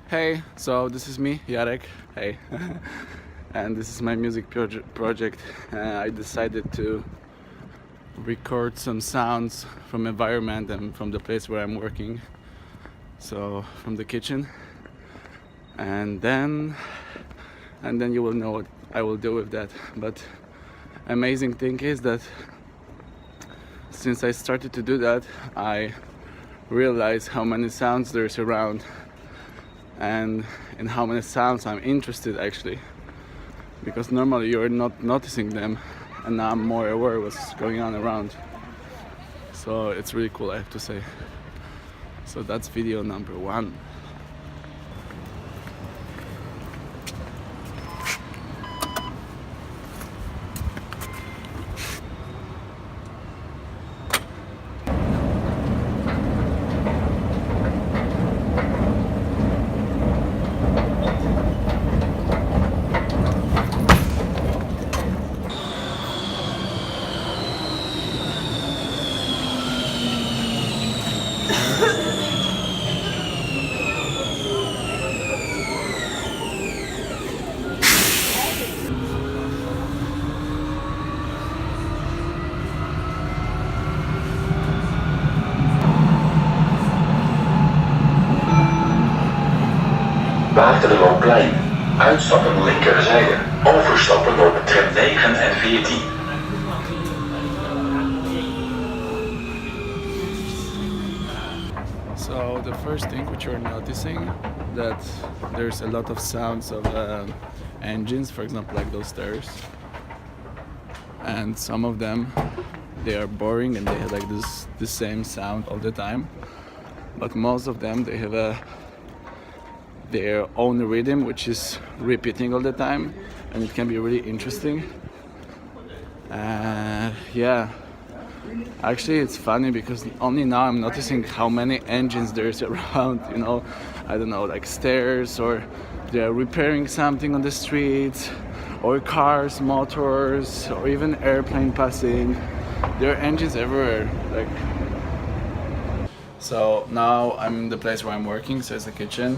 Hey, so this is me, Jarek. Hey, and this is my music project. I decided to record some sounds from environment and from the place where I'm working. So from the kitchen, and then you will know what I will do with that. But amazing thing is that since I started to do that, I realized how many sounds there's around and in how many sounds I'm interested actually, because normally you're not noticing them, and now I'm more aware of what's going on around. So it's really cool, I have to say. So that's video number 1. Waterloopplein. Uitstappen linkerzijde. Overstappen op tram 9 en 14. So the first thing which you're noticing, that there's a lot of sounds of engines, for example, like those stairs, and some of them they are boring and they have like the same sound all the time, but most of them they have their own rhythm which is repeating all the time, and it can be really interesting. Yeah, actually it's funny because only now I'm noticing how many engines there's around, you know. I don't know, like stairs, or they're repairing something on the streets, or cars, motors, or even airplane passing. There are engines everywhere, like. So now I'm in the place where I'm working, so it's the kitchen.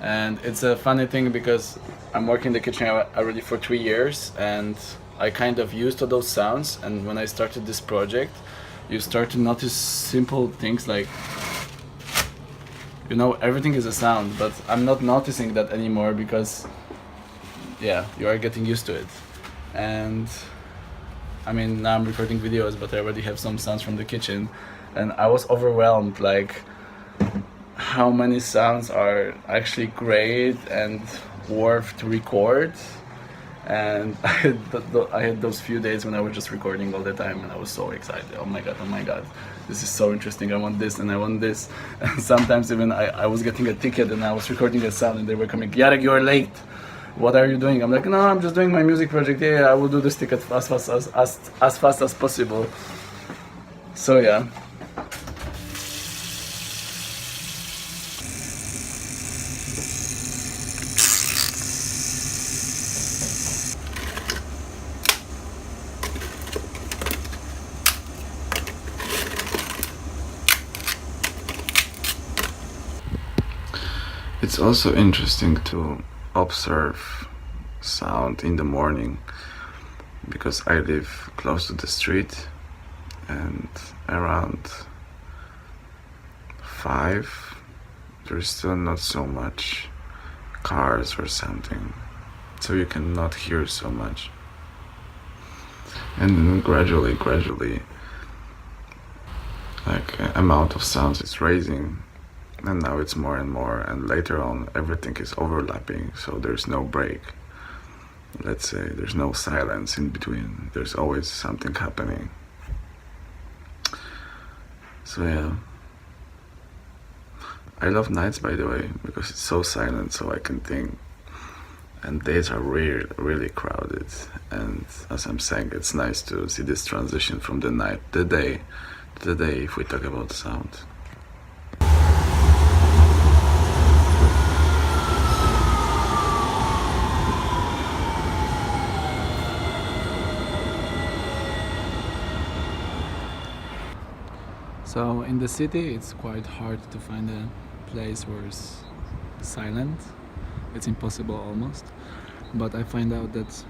And it's a funny thing because I'm working in the kitchen already for 3 years, and I kind of used to those sounds. And when I started this project, you start to notice simple things like, you know, everything is a sound, but I'm not noticing that anymore because, yeah, you are getting used to it. And I mean, now I'm recording videos, but I already have some sounds from the kitchen, and I was overwhelmed, like how many sounds are actually great and worth to record. And I had those few days when I was just recording all the time, and I was so excited. Oh my god, this is so interesting. I want this and I want this. And sometimes even I was getting a ticket and I was recording a sound and they were coming, Jarek, you're late. What are you doing? I'm like, no, I'm just doing my music project. Yeah, I will do this ticket as fast as possible. So yeah. It's also interesting to observe sound in the morning, because I live close to the street, and around 5 there's still not so much cars or something, so you cannot hear so much. And then gradually like amount of sounds is raising, and now it's more and more, and later on everything is overlapping, so there's no break. Let's say there's no silence in between, there's always something happening. So yeah, I love nights, by the way, because it's so silent, so I can think, and days are really crowded. And as I'm saying, it's nice to see this transition from the night, the day to the day, if we talk about sound. So in the city it's quite hard to find a place where silent. It's impossible almost. But I find out that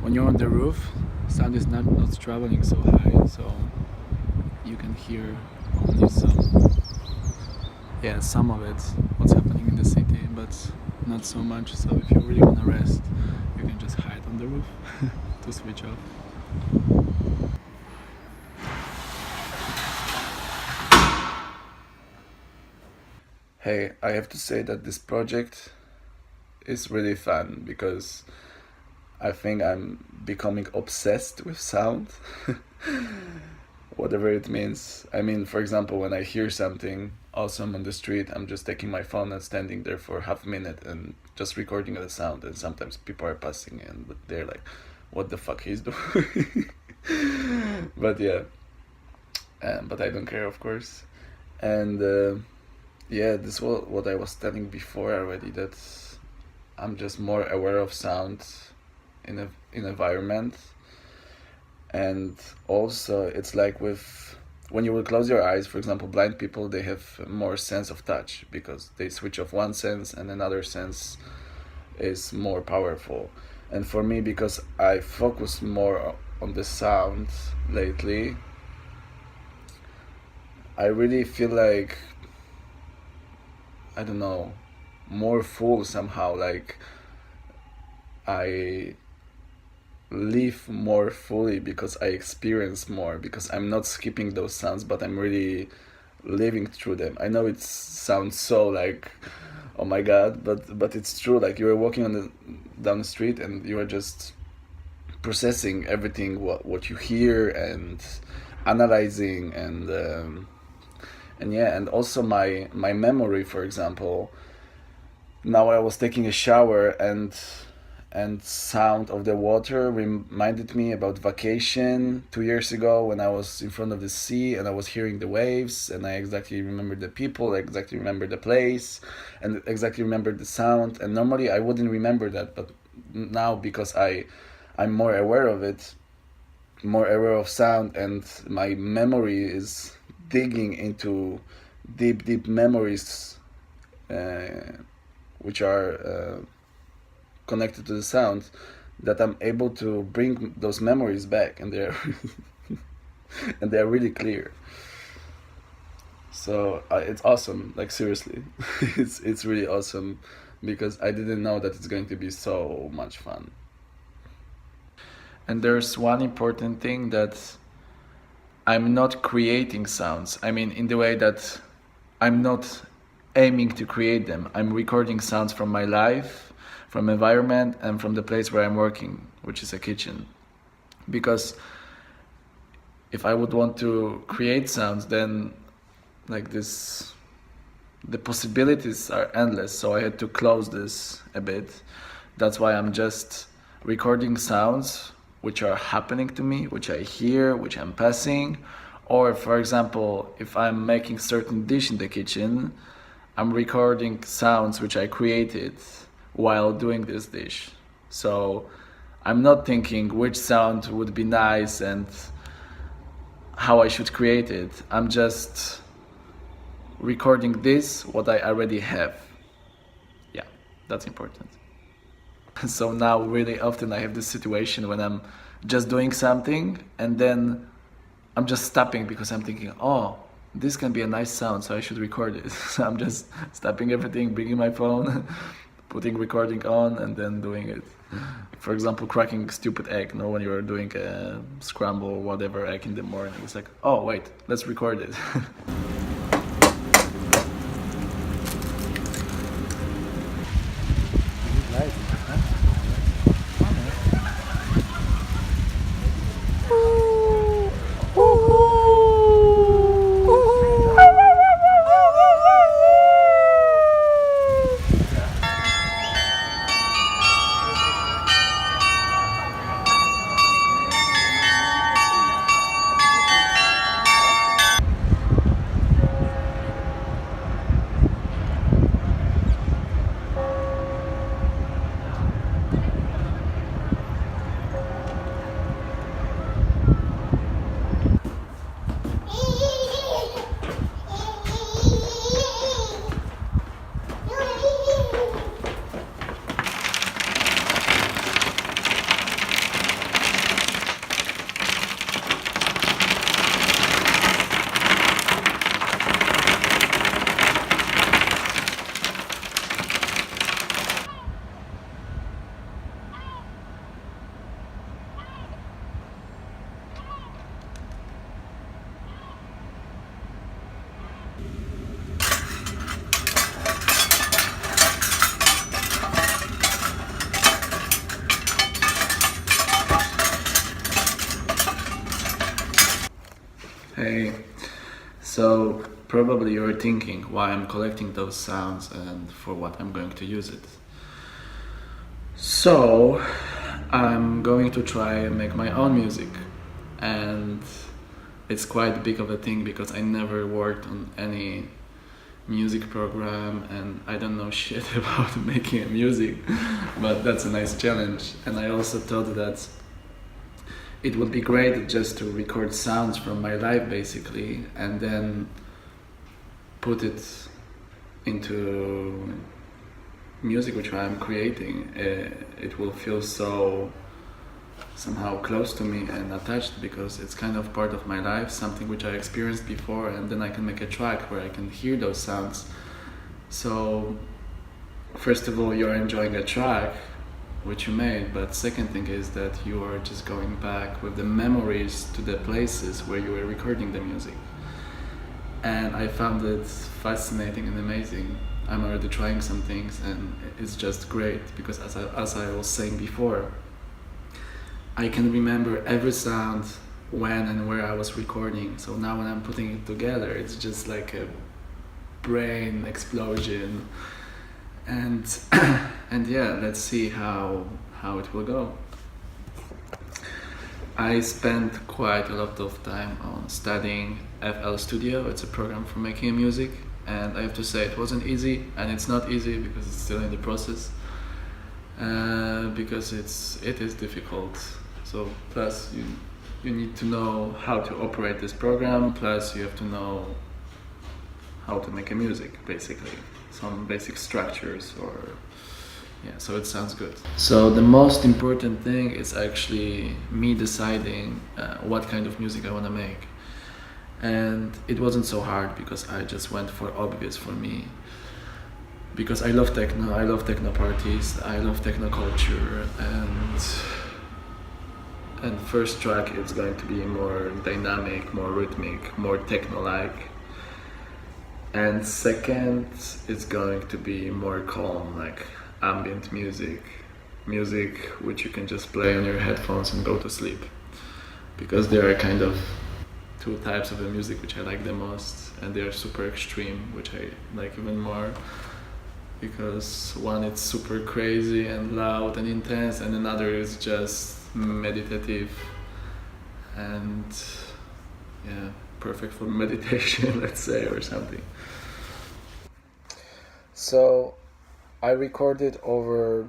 when you're on the roof, sound is not traveling so high, so you can hear only some of it, what's happening in the city, but not so much. So if you really want to rest, you can just hide on the roof to switch off. Hey, I have to say that this project is really fun because I think I'm becoming obsessed with sound. Whatever it means. I mean, for example, when I hear something awesome on the street, I'm just taking my phone and standing there for half a minute and just recording the sound. And sometimes people are passing and they're like, what the fuck he's doing? But yeah, but I don't care, of course. And yeah, this was what I was telling before already, that I'm just more aware of sound in environment. And also it's like with when you will close your eyes, for example, blind people, they have more sense of touch because they switch off one sense and another sense is more powerful. And for me, because I focus more on the sound lately, I really feel like, I don't know, more full somehow. Like I live more fully because I experience more, because I'm not skipping those sounds, but I'm really living through them. I know it sounds so like, oh my god, but it's true. Like you are walking down the street and you are just processing everything what you hear and analyzing and yeah. And also my memory, for example, now I was taking a shower and sound of the water reminded me about vacation 2 years ago when I was in front of the sea and I was hearing the waves, and I exactly remember the people, I exactly remember the place, and exactly remember the sound. And normally I wouldn't remember that, but now because I'm more aware of it, more aware of sound, and my memory is digging into deep memories, which are connected to the sound, that I'm able to bring those memories back, and they're and they're really clear. So it's awesome. Like seriously, it's really awesome because I didn't know that it's going to be so much fun. And there's one important thing, that I'm not creating sounds. I mean, in the way that I'm not aiming to create them. I'm recording sounds from my life, from environment, and from the place where I'm working, which is a kitchen. Because if I would want to create sounds, then like this, the possibilities are endless. So I had to close this a bit. That's why I'm just recording sounds which are happening to me, which I hear, which I'm passing. Or for example, if I'm making certain dish in the kitchen, I'm recording sounds which I created while doing this dish. So I'm not thinking which sound would be nice and how I should create it. I'm just recording this, what I already have. Yeah, that's important. So now really often I have this situation when I'm just doing something and then I'm just stopping because I'm thinking, oh, this can be a nice sound, so I should record it. So I'm just stopping everything, bringing my phone, putting recording on, and then doing it. For example, cracking stupid egg, no, when you're doing a scramble or whatever egg in the morning, it's like, oh wait, let's record it. So probably you're thinking why I'm collecting those sounds and for what I'm going to use it. So I'm going to try and make my own music, and it's quite big of a thing because I never worked on any music program and I don't know shit about making music, but that's a nice challenge. And I also thought that it would be great just to record sounds from my life basically and then put it into music which I'm creating. It will feel so somehow close to me and attached because it's kind of part of my life, something which I experienced before, and then I can make a track where I can hear those sounds. So first of all, you're enjoying a track which you made, but second thing is that you are just going back with the memories to the places where you were recording the music. And I found it fascinating and amazing. I'm already trying some things and it's just great because as I was saying before, I can remember every sound when and where I was recording. So now when I'm putting it together, it's just like a brain explosion. And and yeah, let's see how it will go. I spent quite a lot of time on studying FL Studio. It's a program for making music, and I have to say it wasn't easy, and it's not easy because it's still in the process. Because it is difficult. So plus you need to know how to operate this program, plus you have to know how to make a music, basically. Some basic structures or yeah, so it sounds good. So the most important thing is actually me deciding what kind of music I want to make. And it wasn't so hard because I just went for obvious for me. Because I love techno parties, I love techno culture, and first track is going to be more dynamic, more rhythmic, more techno-like. And second, it's going to be more calm, like ambient music which you can just play on your headphones and go to sleep. Because there are kind of two types of the music which I like the most, and they are super extreme, which I like even more. Because one it's super crazy and loud and intense, and another is just meditative and yeah, perfect for meditation, let's say, or something. So I recorded over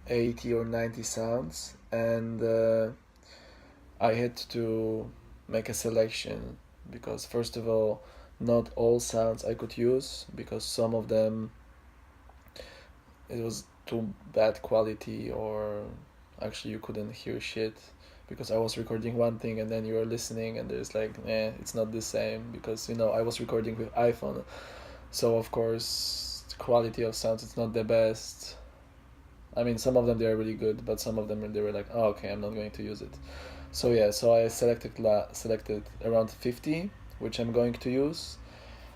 80 or 90 sounds, and I had to make a selection because first of all, not all sounds I could use because some of them it was too bad quality, or actually you couldn't hear shit because I was recording one thing and then you were listening and there's like it's not the same because I was recording with iPhone, so of course the quality of sounds it's not the best. I mean, some of them they are really good, but some of them they were like, oh, okay, I'm not going to use it. So yeah, so I selected around 50 which I'm going to use,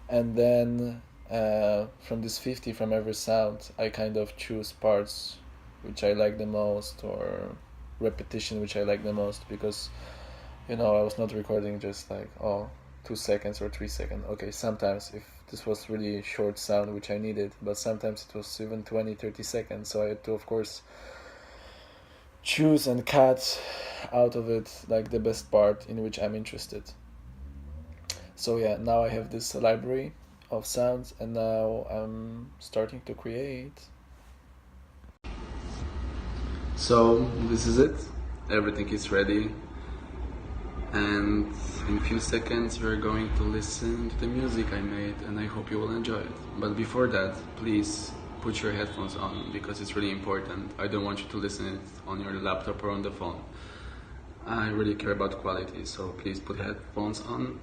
and then from this 50, from every sound, I kind of choose parts which I like the most, or repetition which I like the most, because I was not recording just like 2 seconds or 3 seconds. Okay, sometimes if this was really short sound which I needed, but sometimes it was even 20-30 seconds, so I had to of course choose and cut out of it like the best part in which I'm interested. So yeah, now I have this library of sounds and now I'm starting to create. So this is it. Everything is ready. And in a few seconds we're going to listen to the music I made, and I hope you will enjoy it. But before that, please put your headphones on because it's really important. I don't want you to listen it on your laptop or on the phone. I really care about quality, so please put headphones on.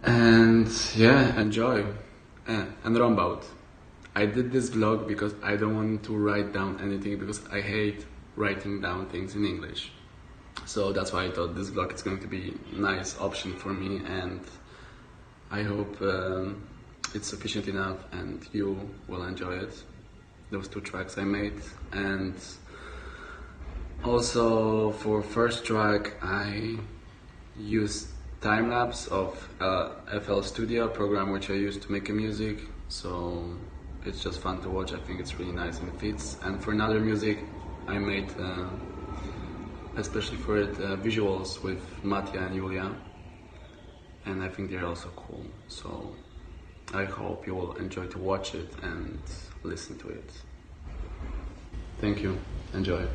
And yeah, enjoy. And Rombout. I did this vlog because I don't want to write down anything because I hate writing down things in English. So that's why I thought this vlog is going to be a nice option for me, and I hope it's sufficient enough and you will enjoy it. Those 2 tracks I made. And also for first track I used time lapse of FL Studio program which I use to make music. So it's just fun to watch. I think it's really nice and it fits. And for another music, I made, especially for it, visuals with Matja and Julia, and I think they're also cool. So I hope you will enjoy to watch it and listen to it. Thank you. Enjoy.